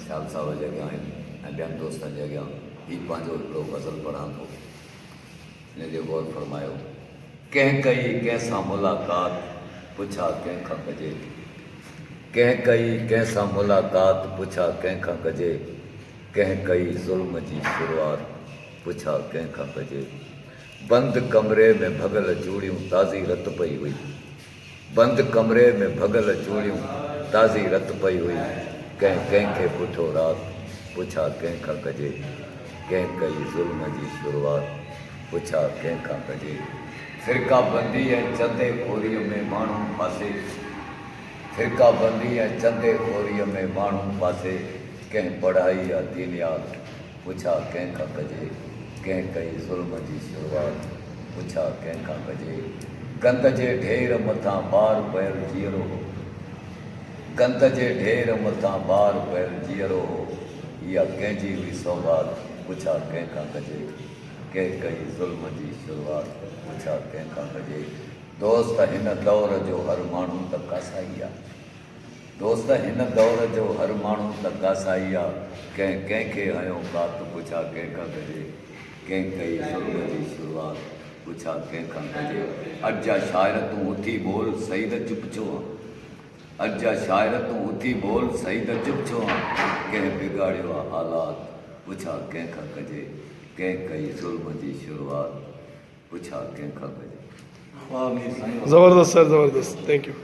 ख़्याल साहब जे अॻियां आहिनि ऐं ॿियनि दोस्तनि जे अॻियां ही पंहिंजो हिकिड़ो गज़ल पढ़ां थो। हिन जो गौर फरमायो। कंहिं कई कंहिंसां मुलाक़ात पुछा कंहिंखां कजे, कंहिं कई कंहिंसां मुलाक़ात पुछा कंहिंखां कजे, कंहिं कई ज़ुल्म जी शुरूआत पुछा कंहिंखां कजे। बंदि कमरे में भॻल चूड़ियूं ताज़ी रत पई हुई, बंदि कमरे में भॻल चूड़ियूं ताज़ी रत पई हुई, कंहिं कंहिंखे पुठो राति पुछा कंहिंखां कजे, कंहिं कई ज़ुल्म जी शुरूआत पुछा कंहिंखां कजे। फ़िरका बंदी ऐं चंदे खोरीअ में माण्हू फासे, फ़िरका बंदी ऐं चंदे खोरीअ में माण्हू फासे, कंहिं पढ़ाई या दीनियात पुछा कंहिंखां कजे, कंहिं कई ज़ुल्म जी शुरूआत पुछा कंहिंखां कजे। गंद जे ढेर मथां बार पयल जीअरो हो, गंद जे ढेर मथां बार पयल जीअरो हो, इहा कंहिंजी हुई सौगात पुछा कंहिंखां कजे, कंहिं कई ज़ुल्म जी शुरूआत पुछा कंहिंखां कजे। दोस्त हिन दौर जो हर माण्हू त कासाई आहे, दोस्त हिन दौर जो हर माण्हू त कासाई आहे, कंहिं कंहिंखे हयो कात पुछा कंहिंखां कजे, कंहिं कई ज़ुल्म जी शुरूआत पुछा कंहिंखां कजे। अॼु जा शाइर तूं उथी बोल सही त चुप छो आहे, अॼु जा शाइर तूं उथी बोल सही त चुप छो आहे, कंहिं बिगाड़ियो आहे हालात पुछा कंहिंखां कजे, कंहिं कई ज़ुल्म जी शुरूआत पुछा कंहिंखां कजे। ज़बरदस्त सर, ज़बरदस्त, थैंक यू।